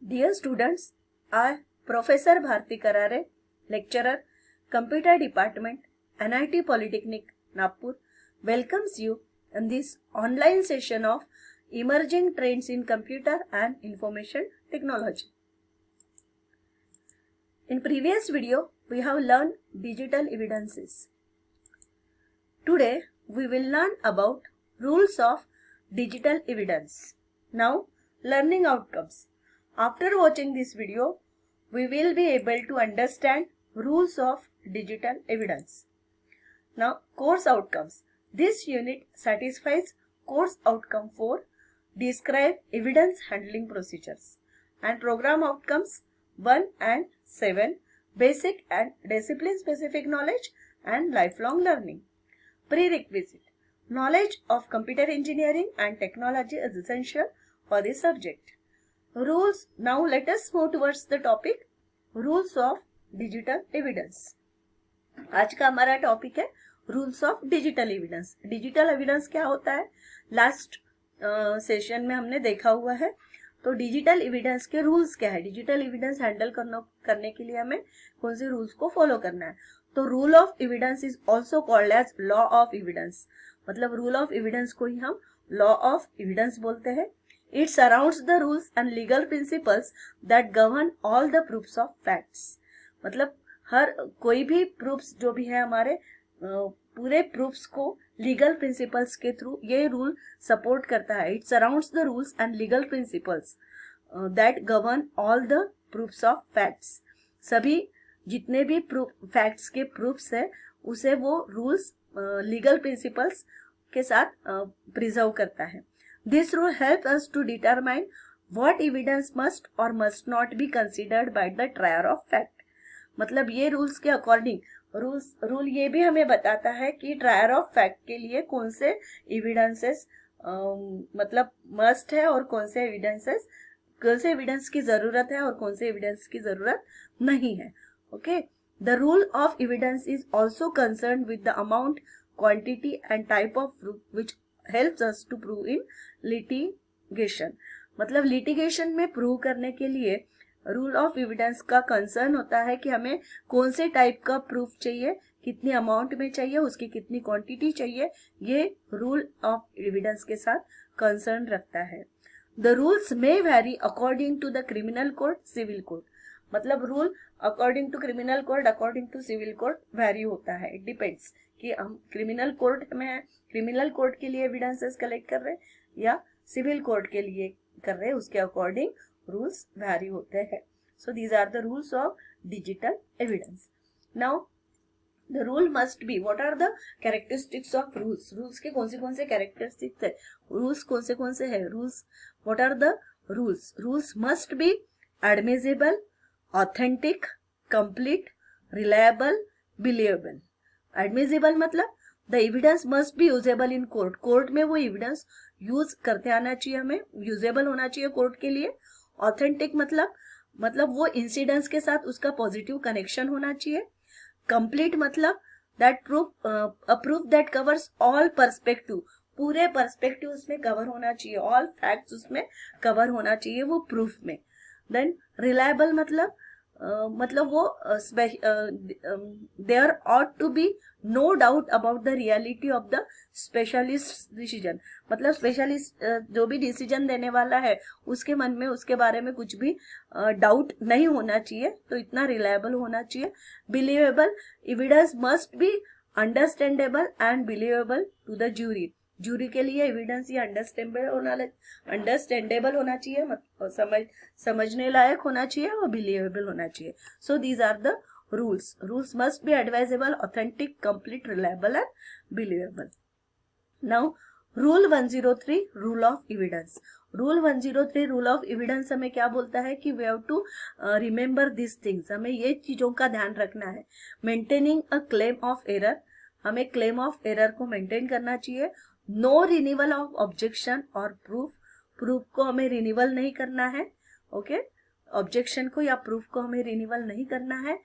Dear students, I, Professor Bharti Karare, lecturer, Computer Department, NIT Polytechnic, Nagpur, welcomes you in this online session of Emerging Trends in Computer and Information Technology. In previous video, we have learned digital evidences. Today, we will learn about rules of digital evidence. Now, learning outcomes. After watching this video, we will be able to understand rules of digital evidence. Now, course outcomes. This unit satisfies course outcome 4, describe evidence handling procedures, and program outcomes 1 and 7, basic and discipline specific knowledge and lifelong learning. Prerequisite. Knowledge of computer engineering and technology is essential for this subject. Rules. Now let us move towards the topic rules of digital evidence. आज का हमारा topic है rules of digital evidence. Digital evidence क्या होता है, last session में हमने देखा हुआ है. तो डिजिटल एविडेंस के रूल्स क्या है, डिजिटल एविडेंस हैंडल करने के लिए हमें कौन से रूल्स को फॉलो करना है. तो rule of evidence is also called as law of evidence. मतलब रूल ऑफ एविडेंस को ही हम लॉ ऑफ एविडेंस बोलते हैं. It surrounds the rules and legal principles that govern all the proofs of facts. मतलब हर कोई भी proofs जो भी है हमारे पूरे proofs को legal principles के थ्रू ये rule support करता है. It surrounds the rules and legal principles that govern all the proofs of facts. सभी जितने भी facts के proofs है उसे वो rules legal principles के साथ preserve करता है. This rule helps us to determine what evidence must or must not be considered by the trier of fact. मतलब ये रूल्स के अकॉर्डिंग रूल ये भी हमें बताता है कि ट्रायर ऑफ फैक्ट के लिए कौन से एविडेंसेस मतलब मस्ट है और कौन से एविडेंस की जरूरत है और कौन से एविडेंस की जरूरत नहीं है. Okay. The rule of evidence is also concern with the amount, quantity and type of proof which helps us to prove in litigation. मतलब litigation में प्रूव करने के लिए रूल ऑफ एविडेंस का कंसर्न होता है कि हमें कौन से टाइप का प्रूफ चाहिए, कितनी अमाउंट में चाहिए, उसकी कितनी क्वांटिटी चाहिए, ये रूल ऑफ एविडेंस के साथ कंसर्न रखता है. The rules may vary according to the criminal code, civil code. मतलब rule according to criminal code, according to civil code vary होता है. इट डिपेंड्स कि हम क्रिमिनल कोड में है, क्रिमिनल कोड के लिए एविडेंसेस कलेक्ट कर रहे हैं या सिविल कोड के लिए कर रहे हैं, उसके अकॉर्डिंग रूल्स वैरी होते हैं. So these are the rules of digital evidence. Now the rule must be, what are the characteristics of rules. Rules के कौन से कैरेक्टरिस्टिक्स है, रूल्स कौन से है rules, what are the rules. Rules must be admissible, authentic, complete, reliable, believable. Admissible मतलब the evidence must be usable in court. Court में वो एविडेंस यूज करते आना चाहिए, हमें यूजेबल होना चाहिए कोर्ट के लिए. ऑथेंटिक मतलब वो इंसिडेंट्स के साथ उसका पॉजिटिव कनेक्शन होना चाहिए. कंप्लीट मतलब that proof that covers all perspective, पूरे पर्सपेक्टिव उसमें कवर होना चाहिए, ऑल फैक्ट्स उसमें कवर होना चाहिए वो प्रूफ में. देन रिलायबल मतलब वो there ought to be no doubt about the reality of the specialist decision. मतलब स्पेशलिस्ट जो भी डिसीजन देने वाला है उसके मन में उसके बारे में कुछ भी डाउट नहीं होना चाहिए, तो इतना रिलायबल होना चाहिए. Believable, evidence must be understandable and believable to the jury. Jury के लिए एविडेंस ये अंडरस्टैंडेबल होना चाहिए, मतलब समझने लायक होना चाहिए और बिलीवेबल होना चाहिए. So these are the rules. Rules must be advisable, authentic, complete, reliable and believable. Now rule 103 rule of evidence. Rule 103 rule of evidence हमें क्या बोलता है कि we have to remember this things. हमें ये चीजों का ध्यान रखना है. Maintaining a claim of error, हमें क्लेम ऑफ एरर को मेंटेन करना चाहिए. नो रिन्यूअल ऑफ ऑब्जेक्शन और प्रूफ को हमें रिन्यूअल नहीं करना है. ओके. ऑब्जेक्शन को या प्रूफ को हमें रिन्यूअल नहीं करना है.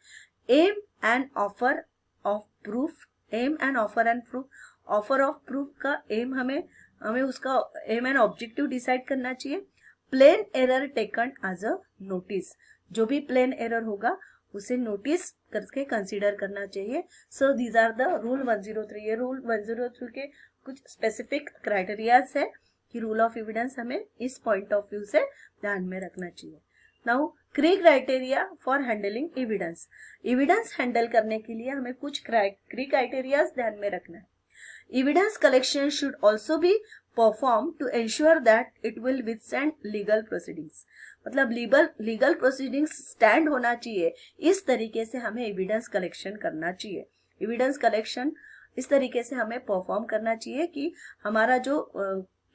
Aim and offer of proof, aim and offer and proof. Offer of proof का एम हमें उसका एम एंड ऑब्जेक्टिव डिसाइड करना चाहिए. Plain error taken as a notice, जो भी प्लेन एरर होगा उसे नोटिस करके कंसीडर करना चाहिए. So these are the rule 103. ये रूल 103 के कुछ स्पेसिफिक क्राइटेरियाज है कि रूल ऑफ एविडेंस हमें इस पॉइंट ऑफ व्यू से ध्यान में रखना चाहिए. नाउ क्री criteria for handling evidence. Evidence handle करने के लिए हमें कुछ क्री क्राइटेरियाज ध्यान में रखना है. Evidence collection should also be perform to ensure that it will withstand legal proceedings. मतलब लीगल प्रोसीडिंग्स स्टैंड होना चाहिए. इस तरीके से हमें एविडेंस कलेक्शन करना चाहिए. एविडेंस कलेक्शन इस तरीके से हमें परफॉर्म करना चाहिए कि हमारा जो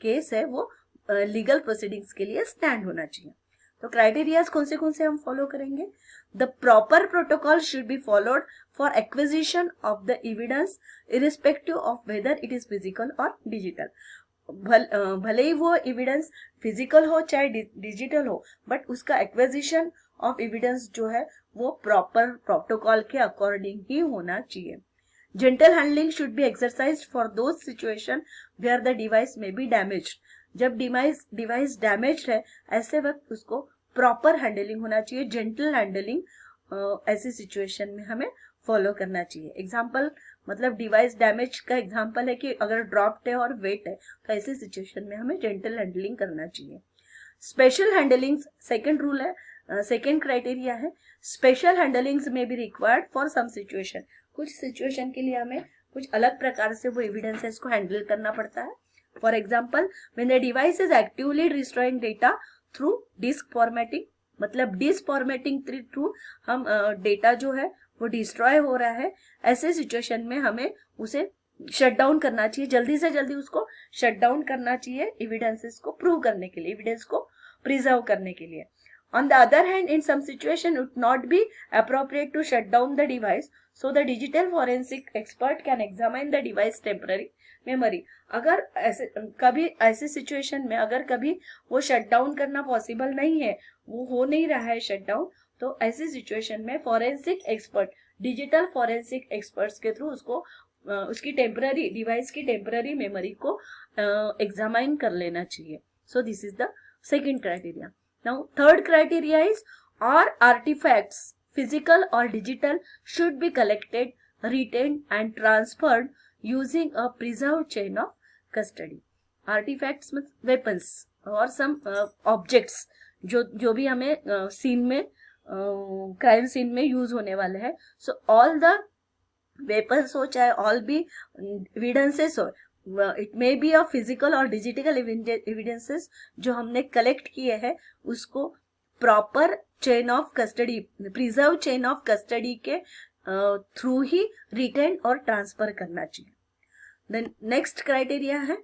केस है वो लीगल प्रोसीडिंग्स के लिए स्टैंड होना चाहिए. तो क्राइटेरियाज कौन से हम फॉलो करेंगे. The proper protocol should be followed for acquisition of the evidence irrespective of whether it is physical और डिजिटल. भले ही वो एविडेंस फिजिकल हो चाहे डिजिटल हो, बट उसका एक्विजिशन ऑफ एविडेंस जो है वो प्रॉपर प्रोटोकॉल के अकॉर्डिंग ही होना चाहिए. Gentle handling should be exercised for those situation where the device may be damaged. जब डिवाइस डैमेज है ऐसे वक्त उसको प्रॉपर हैंडलिंग होना चाहिए. जेंटल हैंडलिंग ऐसी सिचुएशन में हमें फॉलो करना चाहिए. एग्जाम्पल मतलब डिवाइस डैमेज का एग्जाम्पल है कि अगर ड्रॉप्ड है और वेट है तो ऐसी सिचुएशन में हमें जेंटल हैंडलिंग करना चाहिए. स्पेशल हैंडलिंग सेकेंड रूल है, सेकेंड क्राइटेरिया है. Special handlings may be required for some situation. कुछ सिचुएशन के लिए हमें कुछ अलग प्रकार से वो एविडेंसेस को हैंडल करना पड़ता है. For example when the device is actively destroying data through disk formatting. मतलब डिस्क फॉर्मेटिंग थ्रू हम डेटा जो है वो डिस्ट्रॉय हो रहा है, ऐसे सिचुएशन में हमें उसे शट डाउन करना चाहिए. जल्दी से जल्दी उसको शट डाउन करना चाहिए एविडेंसेस को प्रूव करने के लिए, एविडेंस को प्रिजर्व करने के लिए. On the other hand, in some situation, it would not be appropriate to shut down the device, so the digital forensic expert can examine the device temporary memory. अगर ऐसे situation में अगर कभी वो शट डाउन करना possible नहीं है, वो हो नहीं रहा है शट डाउन, तो ऐसी सिचुएशन में forensic expert, digital forensic experts के थ्रू उसको उसकी टेम्पररी डिवाइस की टेम्पररी मेमोरी को एग्जामाइन कर लेना चाहिए. So this is the second criteria. Now, third criteria is all artifacts, physical or digital, should be collected, retained and transferred using a preserved chain of custody. Artifacts means weapons or some objects जो भी हमें scene में crime scene में use होने वाले हैं. So all the weapons हो चाहे all भी evidences हो, it may be a physical और डिजिटल एविडेंसेस जो हमने कलेक्ट किए हैं उसको proper chain of custody, preserve chain of custody के थ्रू ही रिटेन और ट्रांसफर करना चाहिए. देन नेक्स्ट क्राइटेरिया है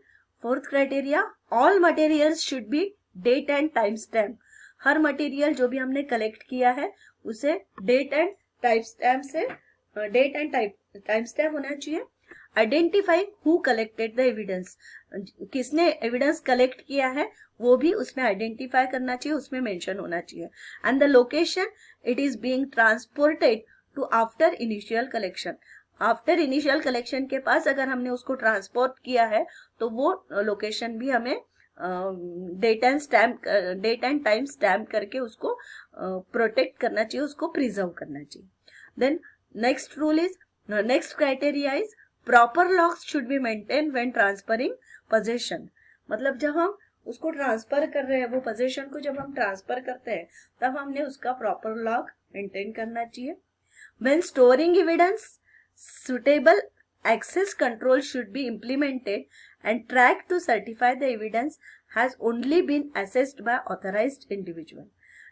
fourth criteria, all materials should be date and time stamp. हर मटेरियल जो भी हमने कलेक्ट किया है उसे डेट एंड टाइम स्टैम्प से डेट एंड टाइम स्टैम्प होना चाहिए. Identify who collected the evidence. किसने एविडेंस कलेक्ट किया है वो भी उसमें आइडेंटिफाई करना चाहिए, उसमें मेंशन होना चाहिए. And the location it is being transported to after initial collection. After initial collection के पास अगर हमने उसको ट्रांसपोर्ट किया है तो वो लोकेशन भी हमें डेट एंड टाइम स्टैम्प करके उसको प्रोटेक्ट करना चाहिए, उसको प्रिजर्व करना चाहिए. Then next criteria is proper locks should be maintain when transferring possession. मतलब जब हम उसको ट्रांसफर कर रहे हैं, वो पोजेशन को जब हम ट्रांसफर करते हैं तब हमने उसका प्रॉपर लॉक मेंटेन करना चाहिए. When storing evidence suitable access control should be implemented and track to certify the evidence has only been assessed by authorised individual.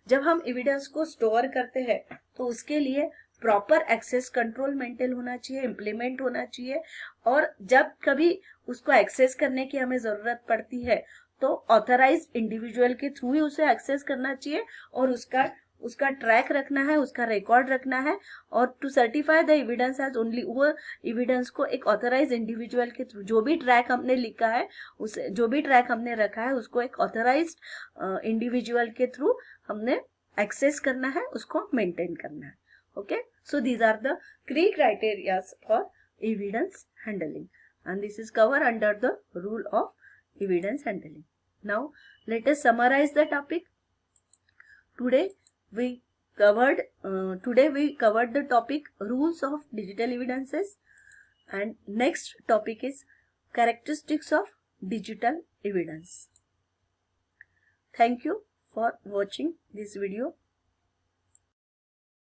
जब हम एविडेंस को स्टोर करते हैं तो उसके लिए प्रॉपर एक्सेस कंट्रोल मेंटेन होना चाहिए, इम्प्लीमेंट होना चाहिए. और जब कभी उसको एक्सेस करने की हमें जरूरत पड़ती है तो ऑथराइज्ड इंडिविजुअल के थ्रू ही उसे एक्सेस करना चाहिए और उसका ट्रैक रखना है, उसका रिकॉर्ड रखना है. और to certify the evidence as only, वो एविडेंस को एक ऑथराइज्ड इंडिविजुअल के थ्रू जो भी ट्रैक हमने लिखा है उसे, जो भी ट्रैक हमने रखा है उसको एक ऑथराइज्ड इंडिविजुअल के थ्रू हमने एक्सेस करना है, उसको मेंटेन करना है. Okay, so these are the three criteria for evidence handling and this is covered under the rule of evidence handling. Now let us summarize the topic. Today we covered the topic rules of digital evidences, and next topic is characteristics of digital evidence. Thank you for watching this video.